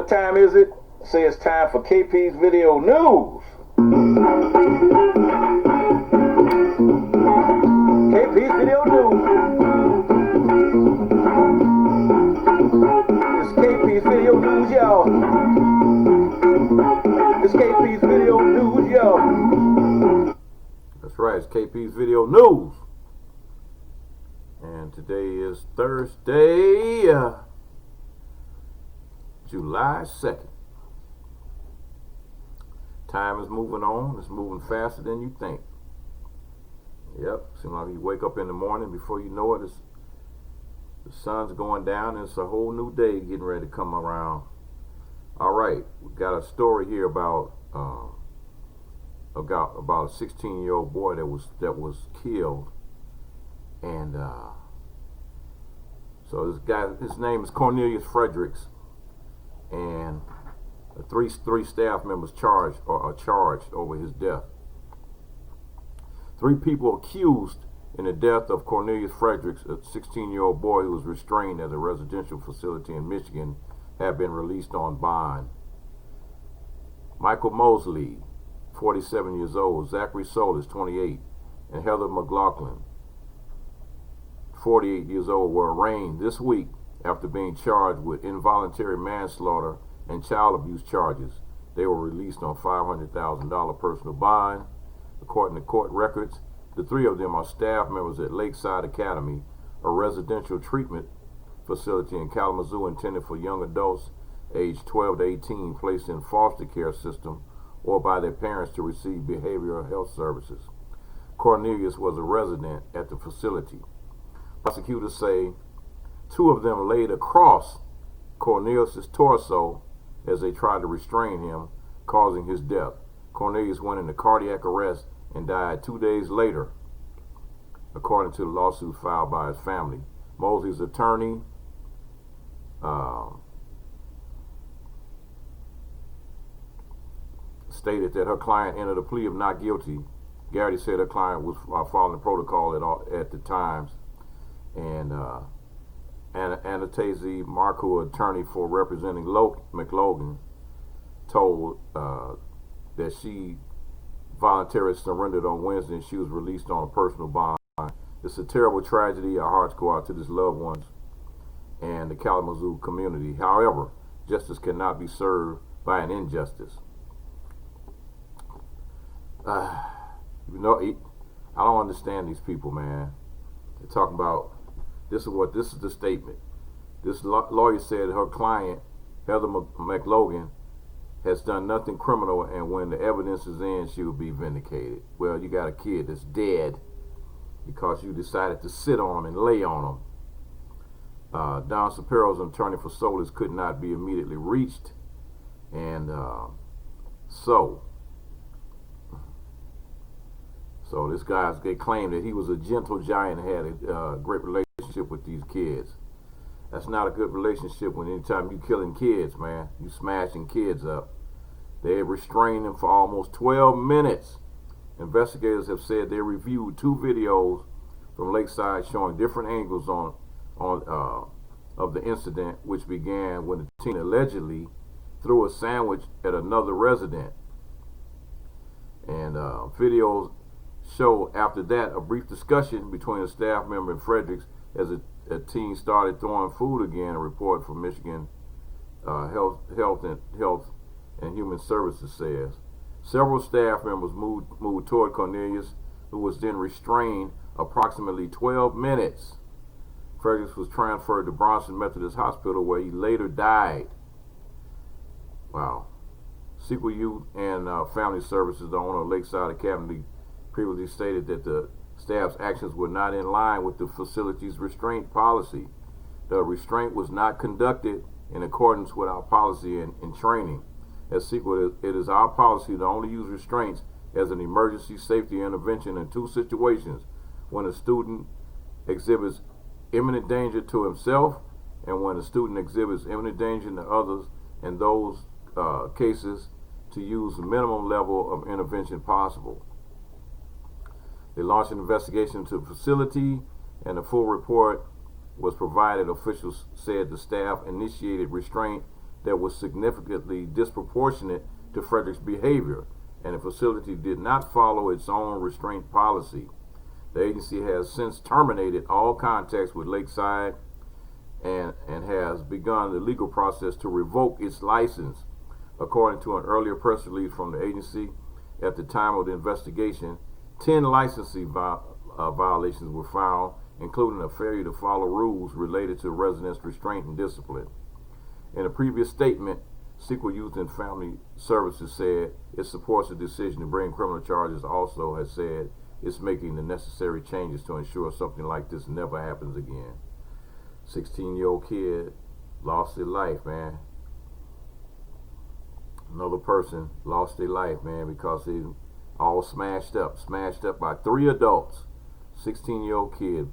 What time is it? Say it's time for KP's Video News. KP's Video News. It's KP's Video News, y'all. It's KP's Video News, y'all. That's right, it's KP's Video News. And today is Thursday, July 2nd. Time is moving on. It's moving faster than you think. Yep, seems like you wake up in the morning, before you know it, the sun's going down, and it's a whole new day getting ready to come around. All right, we got a story here about a 16-year-old boy that was killed, and so this guy, his name is Cornelius Fredericks, and three staff members are charged over his death. 3 people accused in the death of Cornelius Fredericks, a 16-year-old boy who was restrained at a residential facility in Michigan, have been released on bond. Michael Mosley, 47 years old, Zachary Solis, 28, and Heather McLaughlin, 48 years old, were arraigned this week after being charged with involuntary manslaughter and child abuse charges. They were released on $500,000 personal bond. According to court records, the 3 of them are staff members at Lakeside Academy, a residential treatment facility in Kalamazoo intended for young adults aged 12 to 18 placed in foster care system or by their parents to receive behavioral health services. Cornelius was a resident at the facility. Prosecutors say 2 of them laid across Cornelius' torso as they tried to restrain him, causing his death. Cornelius went into cardiac arrest and died 2 days later, according to the lawsuit filed by his family. Mosley's attorney stated that her client entered a plea of not guilty. Garrity said her client was following protocol at the times, and Anastasia Marco, attorney for representing McLaughlin, told that she voluntarily surrendered on Wednesday and she was released on a personal bond. It's a terrible tragedy. Our hearts go out to his loved ones and the Kalamazoo community. However, justice cannot be served by an injustice. You know, I don't understand these people, man. They're talking about, this is the statement. This lawyer said her client, Heather McLaughlin, has done nothing criminal, and when the evidence is in, she will be vindicated. Well, you got a kid that's dead because you decided to sit on him and lay on him. Don Shapiro's attorney for Solis could not be immediately reached, and so this they claimed that he was a gentle giant and had a great relationship with these kids. That's not a good relationship when anytime you killing kids, man. You smashing kids up. They restrained him for almost 12 minutes. Investigators have said they reviewed 2 videos from Lakeside showing different angles of the incident, which began when the teen allegedly threw a sandwich at another resident. And videos show after that a brief discussion between a staff member and Fredericks as a teen started throwing food again. A report from Michigan Health and Human Services says several staff members moved toward Cornelius, who was then restrained approximately 12 minutes. Fredericks was transferred to Bronson Methodist Hospital, where he later died. Wow. Sequel Youth and Family Services, the owner of Lakeside Academy, previously stated that the staff's actions were not in line with the facility's restraint policy. The restraint was not conducted in accordance with our policy and training. As sequel, it is our policy to only use restraints as an emergency safety intervention in 2 situations: when a student exhibits imminent danger to himself and when a student exhibits imminent danger to others. In those cases, to use the minimum level of intervention possible. They launched an investigation into the facility, and a full report was provided. Officials said the staff initiated restraint that was significantly disproportionate to Frederick's behavior, and the facility did not follow its own restraint policy. The agency has since terminated all contacts with Lakeside and has begun the legal process to revoke its license. According to an earlier press release from the agency, at the time of the investigation, 10 licensing violations were found, including a failure to follow rules related to residents' restraint and discipline. In a previous statement, Sequel Youth and Family Services said it supports the decision to bring criminal charges. Also has said it's making the necessary changes to ensure something like this never happens again. 16-year-old kid lost his life, man. Another person lost their life, man, because they all smashed up by 3 adults. 16-year-old kid,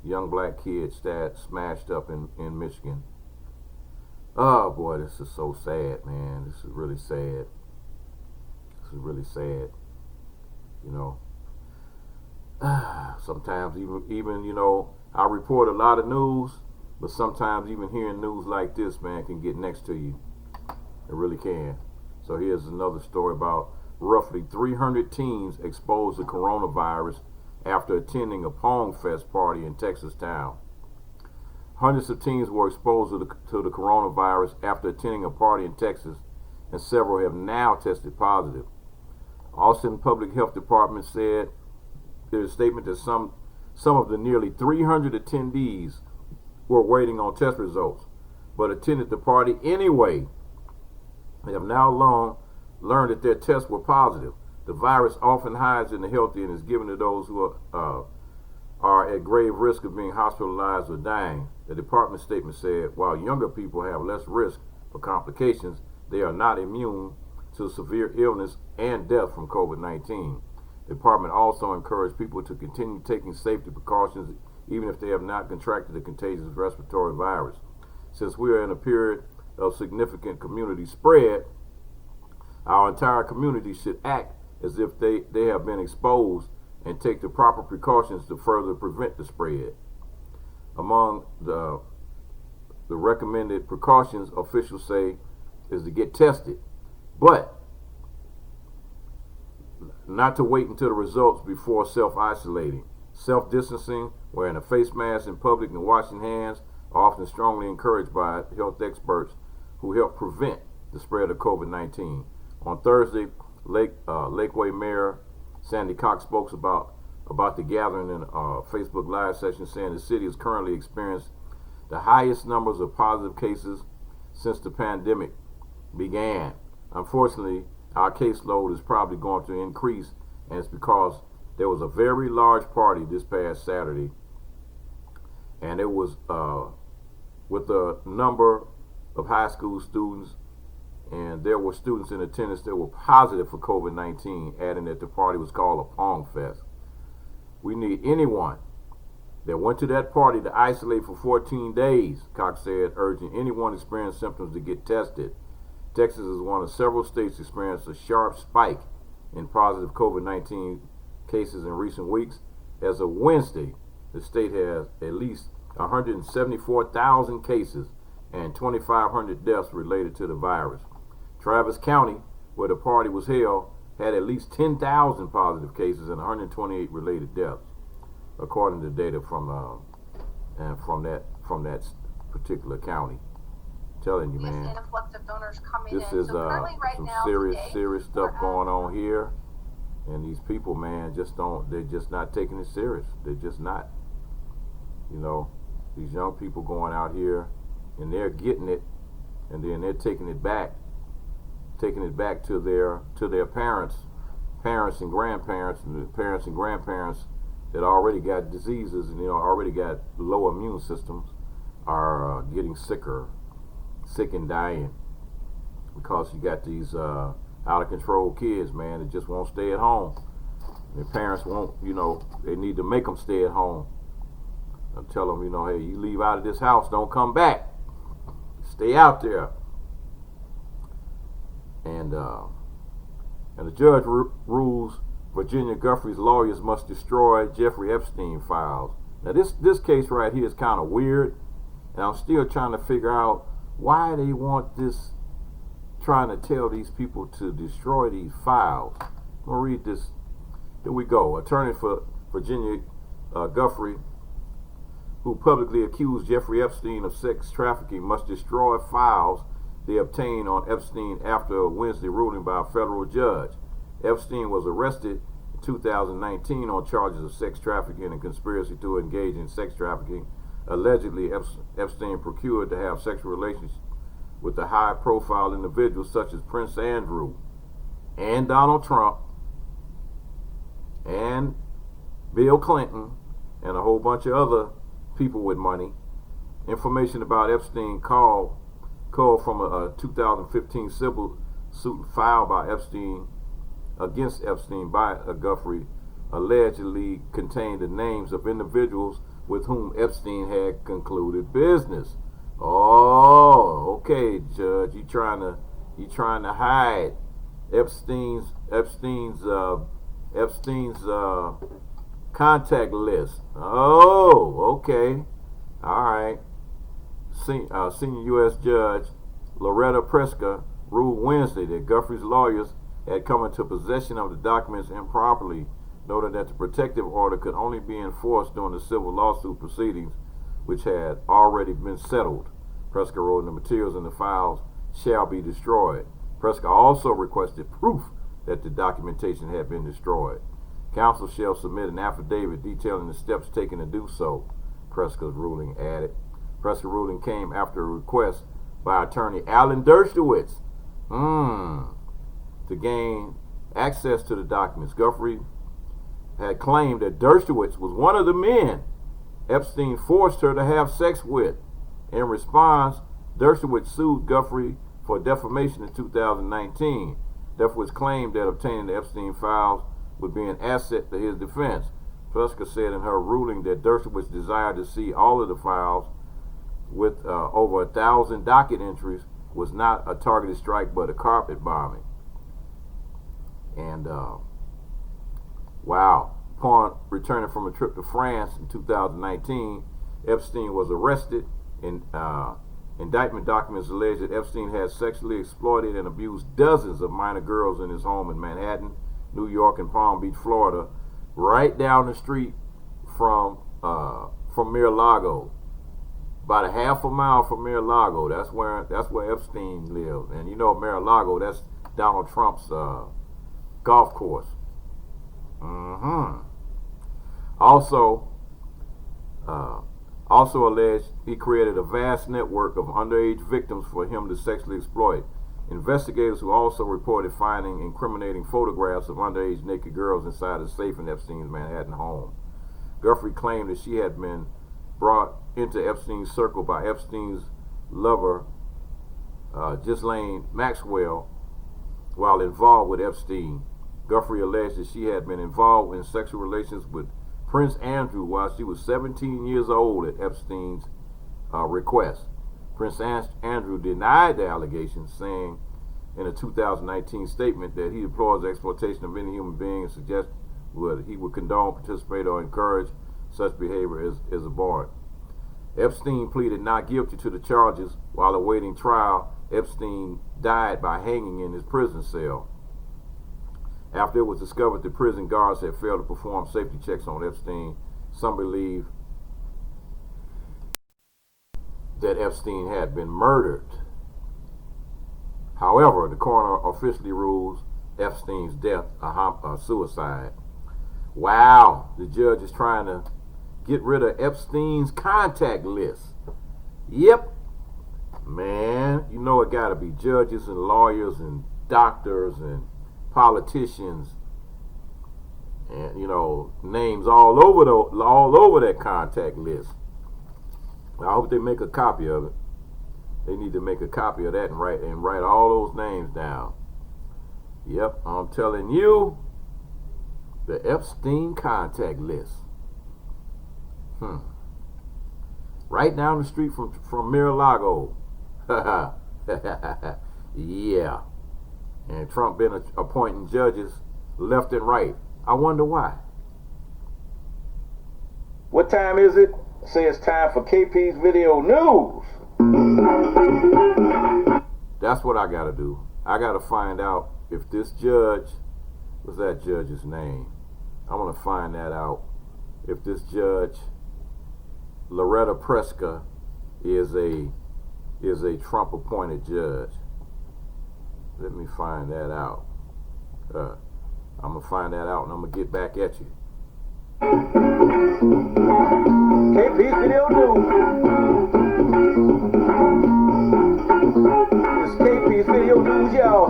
young black kid, smashed up in Michigan. Oh boy, this is so sad, man. This is really sad. This is really sad. You know, sometimes even you know, I report a lot of news, but sometimes even hearing news like this, man, can get next to you. It really can. So here's another story about roughly 300 teens exposed to coronavirus after attending a Pong Fest party in Texas town. Hundreds of teens were exposed to the coronavirus after attending a party in Texas, and several have now tested positive. Austin Public Health Department said in a statement that some of the nearly 300 attendees were waiting on test results, but attended the party anyway. They have now long learned that their tests were positive. The virus often hides in the healthy and is given to those who are at grave risk of being hospitalized or dying. The department statement said, while younger people have less risk for complications, they are not immune to severe illness and death from COVID-19. The department also encouraged people to continue taking safety precautions even if they have not contracted the contagious respiratory virus. Since we are in a period of significant community spread, our entire community should act as if they have been exposed and take the proper precautions to further prevent the spread. Among the recommended precautions, officials say, is to get tested, but not to wait until the results before self-isolating. Self-distancing, wearing a face mask in public, and washing hands are often strongly encouraged by health experts who help prevent the spread of COVID-19. On Thursday, Lakeway Mayor Sandy Cox spoke about the gathering in a Facebook Live session, saying the city has currently experienced the highest numbers of positive cases since the pandemic began. Unfortunately, our caseload is probably going to increase, and it's because there was a very large party this past Saturday, and it was with a number of high school students, and there were students in attendance that were positive for COVID-19, adding that the party was called a Pong Fest. We need anyone that went to that party to isolate for 14 days, Cox said, urging anyone experiencing symptoms to get tested. Texas is one of several states experienced a sharp spike in positive COVID-19 cases in recent weeks. As of Wednesday, the state has at least 174,000 cases and 2,500 deaths related to the virus. Travis County, where the party was held, had at least 10,000 positive cases and 128 related deaths, according to data from that particular county. I'm telling you, man, this is some serious stuff going on here, and these people, man, they're just not taking it serious. They're just not. You know, these young people going out here and they're getting it, and then they're taking it back to their parents and grandparents, and the parents and grandparents that already got diseases and already got low immune systems are getting sick and dying, because you got these out of control kids, man, that just won't stay at home. Their parents won't, they need to make them stay at home. I'll tell them, hey, you leave out of this house, don't come back. Stay out there. And the judge rules Virginia Guthrie's lawyers must destroy Jeffrey Epstein files. Now this case right here is kind of weird, and I'm still trying to figure out why they want this, trying to tell these people to destroy these files. I'm going to read this. Here we go. Attorney for Virginia Guthrie, who publicly accused Jeffrey Epstein of sex trafficking, must destroy files they obtained on Epstein after a Wednesday ruling by a federal judge. Epstein was arrested in 2019 on charges of sex trafficking and conspiracy to engage in sex trafficking. Allegedly, Epstein procured to have sexual relations with the high-profile individuals such as Prince Andrew and Donald Trump and Bill Clinton and a whole bunch of other people with money. Information about Epstein called from a 2015 civil suit filed by Epstein against Epstein by Guthrie allegedly contained the names of individuals with whom Epstein had concluded business. Oh, okay, Judge, you trying to hide Epstein's contact list. Oh, okay, all right. Senior U.S. Judge Loretta Preska ruled Wednesday that Guthrie's lawyers had come into possession of the documents improperly, noting that the protective order could only be enforced during the civil lawsuit proceedings, which had already been settled. Preska wrote, the materials in the files shall be destroyed. Preska also requested proof that the documentation had been destroyed. Counsel shall submit an affidavit detailing the steps taken to do so, Preska's ruling added. Preska's ruling came after a request by attorney Alan Dershowitz to gain access to the documents. Guthrie had claimed that Dershowitz was one of the men Epstein forced her to have sex with. In response, Dershowitz sued Guthrie for defamation in 2019. Dershowitz claimed that obtaining the Epstein files would be an asset to his defense. Preska said in her ruling that Dershowitz desired to see all of the files with over 1,000 docket entries was not a targeted strike but a carpet bombing. And wow, upon returning from a trip to France in 2019, Epstein was arrested. Indictment documents allege that Epstein had sexually exploited and abused dozens of minor girls in his home in Manhattan, New York, and Palm Beach, Florida, right down the street from Mar-a-Lago. About a half a mile from Mar-a-Lago. That's where Epstein lived. And you know Mar-a-Lago, that's Donald Trump's golf course. Also alleged he created a vast network of underage victims for him to sexually exploit. Investigators who also reported finding incriminating photographs of underage naked girls inside a safe in Epstein's Manhattan home. Guthrie claimed that she had been brought into Epstein's circle by Epstein's lover, Ghislaine Maxwell, while involved with Epstein. Guthrie alleged that she had been involved in sexual relations with Prince Andrew while she was 17 years old at Epstein's request. Prince Andrew denied the allegations, saying in a 2019 statement that he deplores the exploitation of any human being and suggests he would condone, participate, or encourage such behavior as abhorrent. Epstein pleaded not guilty to the charges. While awaiting trial, Epstein died by hanging in his prison cell. After it was discovered that prison guards had failed to perform safety checks on Epstein, some believe that Epstein had been murdered. However, the coroner officially rules Epstein's death a suicide. Wow, the judge is trying to get rid of Epstein's contact list. Yep, man, you know it gotta be judges and lawyers and doctors and politicians and names all over that contact list. I hope they make a copy of it. They need to make a copy of that and write all those names down. Yep, I'm telling you, the Epstein contact list. Right down the street from Mar-a-Lago. Yeah. And Trump been appointing judges left and right. I wonder why. What time is it? Say it's time for KP's Video News. That's what I gotta do. I gotta find out if this judge, what's that judge's name? I want to find that out. If this judge, Loretta Preska, is a Trump appointed judge. Let me find that out. I'm gonna find that out and I'm gonna get back at you. KP's Video News. It's KP's Video News, y'all.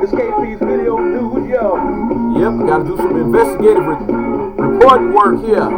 It's KP's Video News, y'all. Yep, gotta do some investigative reporting work here.